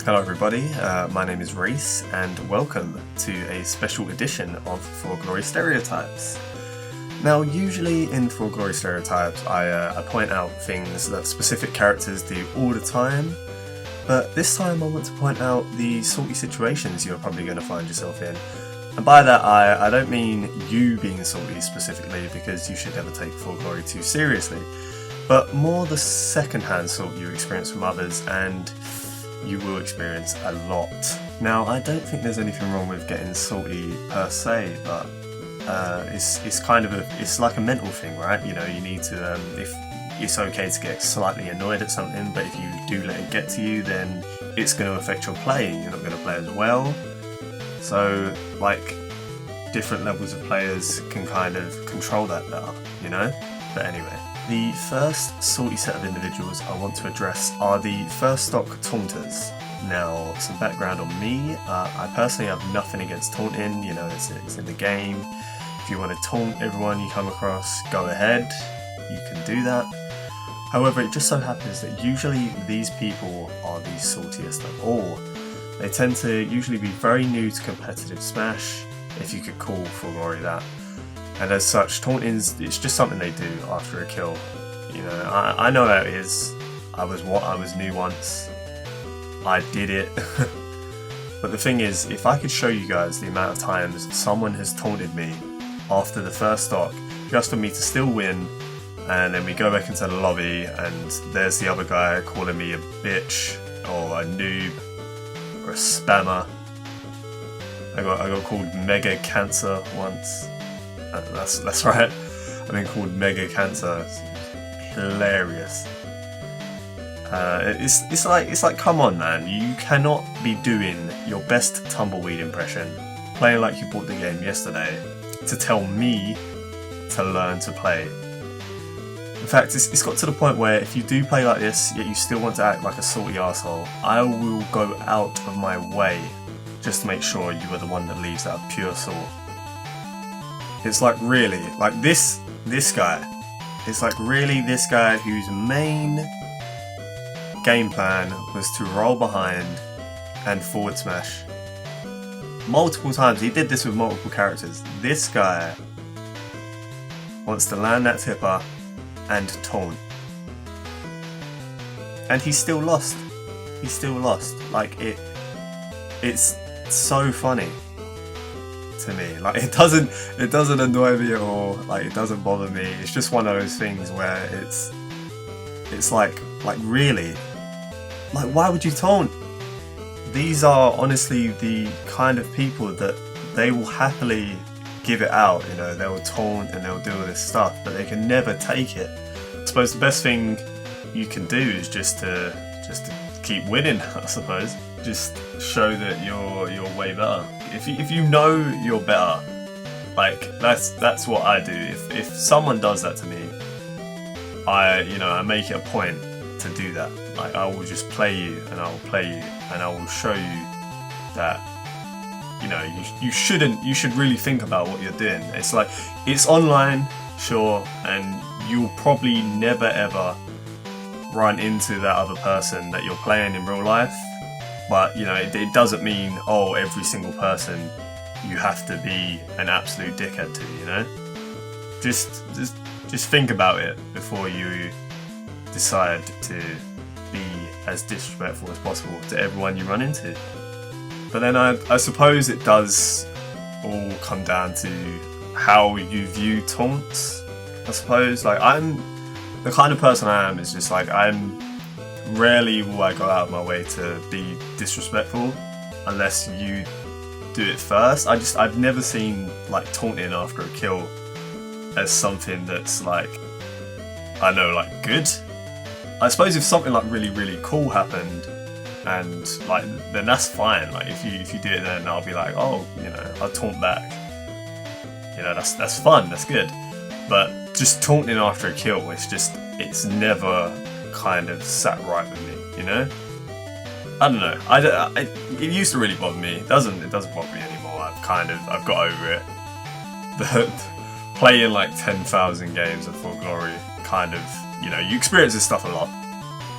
Hello everybody, my name is Reese and welcome to a special edition of For Glory Stereotypes. Now usually in For Glory Stereotypes I point out things that specific characters do all the time, but this time I want to point out the salty situations you're probably going to find yourself in. And by that I don't mean you being salty specifically, because you should never take For Glory too seriously, but more the second-hand salt you experience from others, and you will experience a lot. Now, I don't think there's anything wrong with getting salty per se, but it's kind of it's like a mental thing, right? You know, you need to, if it's okay to get slightly annoyed at something, but if you do let it get to you, then it's going to affect your play. You're not going to play as well. So, like, different levels of players can kind of control that better, you know? But anyway. The first salty set of individuals I want to address are the first stock taunters. Now, some background on me, I personally have nothing against taunting, you know, it's in the game. If you want to taunt everyone you come across, go ahead, you can do that. However, it just so happens that usually these people are the saltiest of all. They tend to usually be very new to competitive Smash, if you could call For Glory that. And as such, taunting, it's just something they do after a kill. You know, I know how it is. I was new once. I did it. But the thing is, if I could show you guys the amount of times someone has taunted me after the first stock, just for me to still win, and then we go back into the lobby, and there's the other guy calling me a bitch, or a noob, or a spammer. I got called Mega Cancer once. That's right. I've been called Mega Cancer. It's hilarious. It's like, come on, man. You cannot be doing your best Tumbleweed impression, playing like you bought the game yesterday, to tell me to learn to play. In fact, it's got to the point where if you do play like this, yet you still want to act like a salty arsehole, I will go out of my way just to make sure you are the one that leaves out pure salt. It's like, really, like this guy. It's like, really, this guy whose main game plan was to roll behind and forward smash. Multiple times, he did this with multiple characters. This guy wants to land that tipper and taunt. And he still lost. He still lost. Like, it's so funny to me. Like, it doesn't annoy me at all. Like, it doesn't bother me. It's just one of those things where it's like really, like, why would you taunt? These are honestly the kind of people that they will happily give it out, you know, they'll taunt and they'll do all this stuff, but they can never take it. I suppose the best thing you can do is just to keep winning, I suppose. Just show that you're way better. If you know you're better, like, that's what I do. If someone does that to me, I make it a point to do that. Like, I will just play you, and I will play you, and I will show you that, you know, you should really think about what you're doing. It's like, it's online, sure, and you'll probably never ever run into that other person that you're playing in real life. But, you know, it doesn't mean, oh, every single person you have to be an absolute dickhead to, you know? Just think about it before you decide to be as disrespectful as possible to everyone you run into. But then I suppose it does all come down to how you view taunts, I suppose. Like, I'm the kind of person I am, is just like, rarely will I go out of my way to be disrespectful unless you do it first. I've never seen, like, taunting after a kill as something that's, like, I know, like, good. I suppose if something like really, really cool happened, and like, then that's fine. Like, if you do it, then I'll be like, oh, you know, I'll taunt back. You know, that's fun, that's good. But just taunting after a kill, it's never kind of sat right with me, you know? I don't know. It used to really bother me. It doesn't bother me anymore. I've got over it. But playing like 10,000 games of For Glory, kind of, you know, you experience this stuff a lot,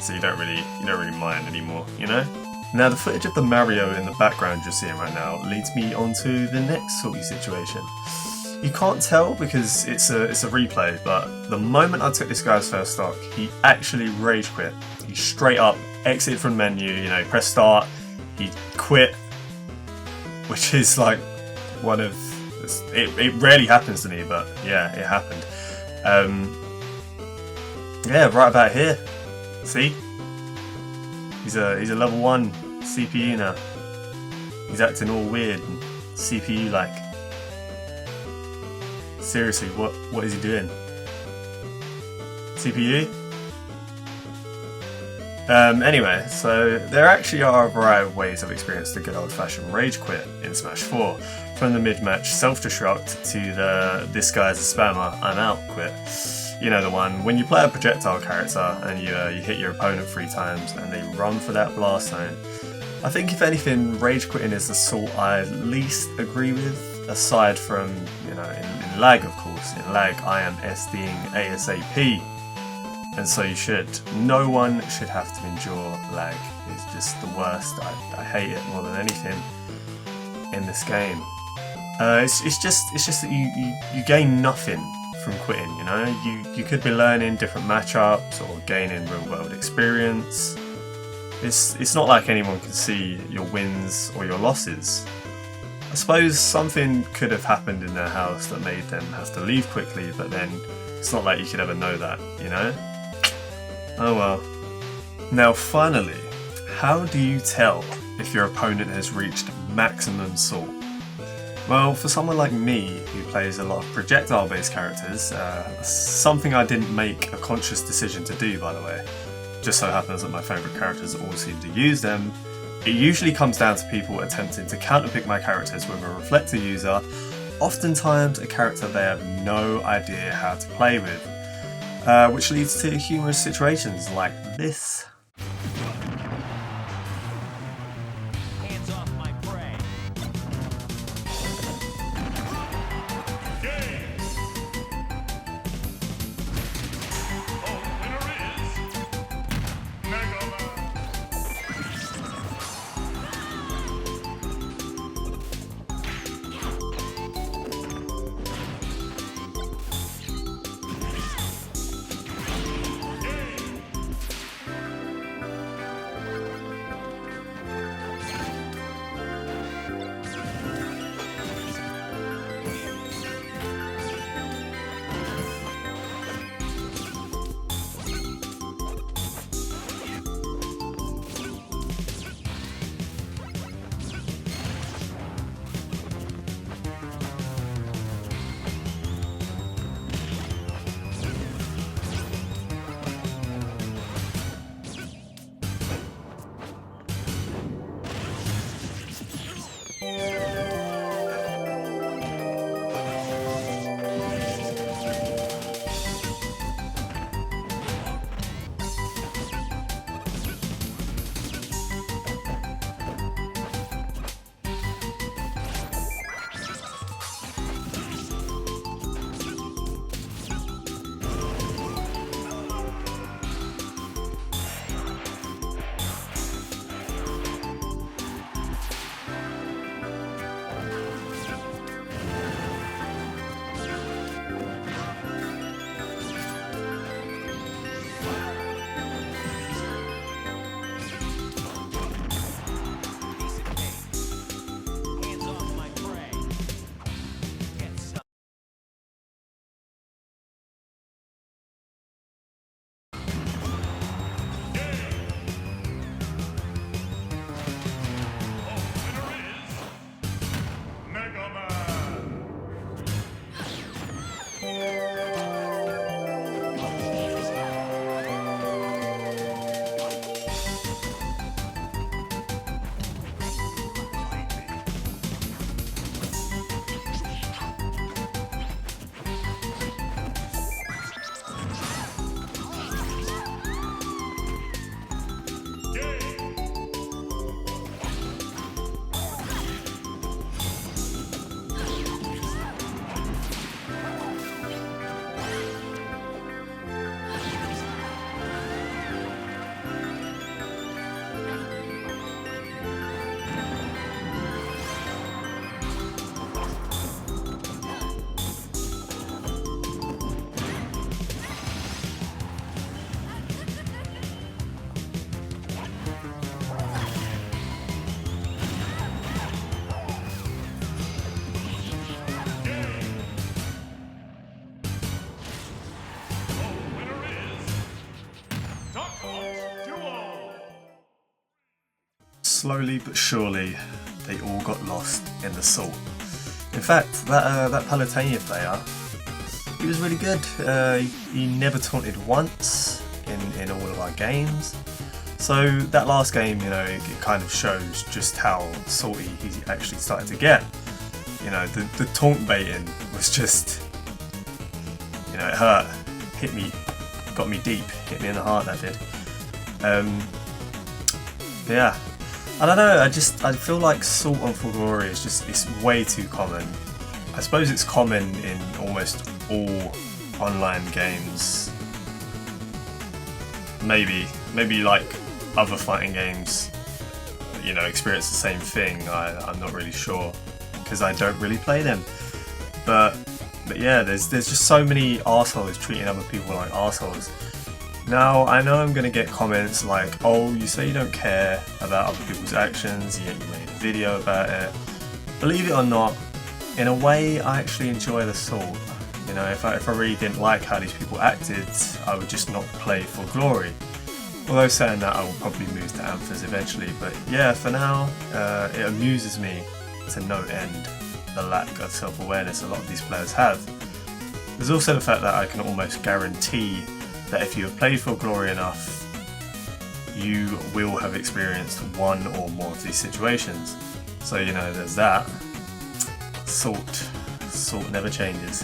so you don't really mind anymore, you know? Now the footage of the Mario in the background you're seeing right now leads me onto the next sort of situation. You can't tell because it's a replay, but the moment I took this guy's first stock, he actually rage quit. He straight up exited from the menu, you know, press start, he quit, which is like one of, it rarely happens to me, but yeah, it happened. Yeah, right about here. See? He's a level 1 CPU now. He's acting all weird and CPU like. Seriously, what is he doing? CPU? Anyway, so there actually are a variety of ways I've experienced the good old-fashioned rage quit in Smash 4. From the mid-match self-destruct to the this guy's a spammer, I'm out quit. You know the one, when you play a projectile character and you hit your opponent 3 times and they run for that blast zone. I think if anything, rage quitting is the sort I least agree with, aside from, you know, in lag of course. In lag I am SDing ASAP, and so you should. No one should have to endure lag. It's just the worst. I hate it more than anything in this game. It's just that you gain nothing from quitting, you know? You could be learning different matchups or gaining real world experience. It's not like anyone can see your wins or your losses. I suppose something could have happened in their house that made them have to leave quickly, but then it's not like you could ever know that, you know? Oh well. Now finally, how do you tell if your opponent has reached maximum salt? Well, for someone like me, who plays a lot of projectile-based characters, something I didn't make a conscious decision to do, by the way, just so happens that my favourite characters all seem to use them, it usually comes down to people attempting to counterpick my characters with a reflector user, oftentimes a character they have no idea how to play with, which leads to humorous situations like this. slowly but surely, they all got lost in the salt. In fact, that Palatania player, he was really good. He never taunted once in all of our games. So that last game, you know, it kind of shows just how salty he actually started to get. You know, the taunt baiting was just, you know, it hurt, hit me, got me deep, hit me in the heart, that did. Yeah, I don't know, I feel like salt on For Glory is just, it's way too common. I suppose it's common in almost all online games. Maybe like other fighting games, you know, experience the same thing. I'm not really sure because I don't really play them. But yeah, there's just so many arseholes treating other people like arseholes. Now, I know I'm going to get comments like, oh, you say you don't care about other people's actions, yet you made a video about it. Believe it or not, in a way, I actually enjoy the salt. You know, if I really didn't like how these people acted, I would just not play For Glory. Although saying that, I will probably move to Anthers eventually. But yeah, for now, it amuses me to no end the lack of self-awareness a lot of these players have. There's also the fact that I can almost guarantee that if you have played For Glory enough, you will have experienced one or more of these situations. So, you know, there's that. Salt never changes.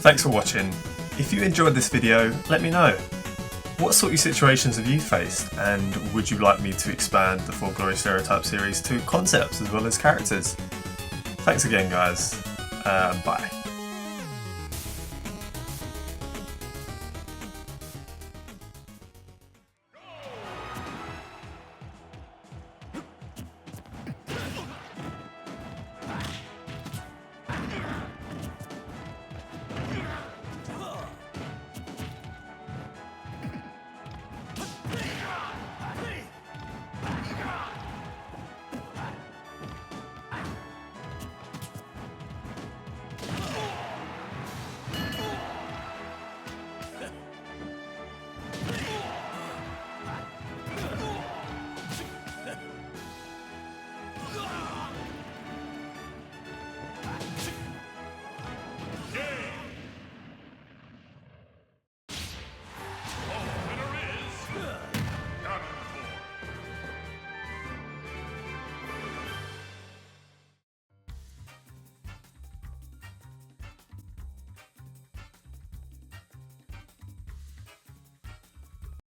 Thanks for watching. If you enjoyed this video, let me know. What salty situations have you faced, and would you like me to expand the For Glory Stereotype series to concepts as well as characters? Thanks again, guys. Bye.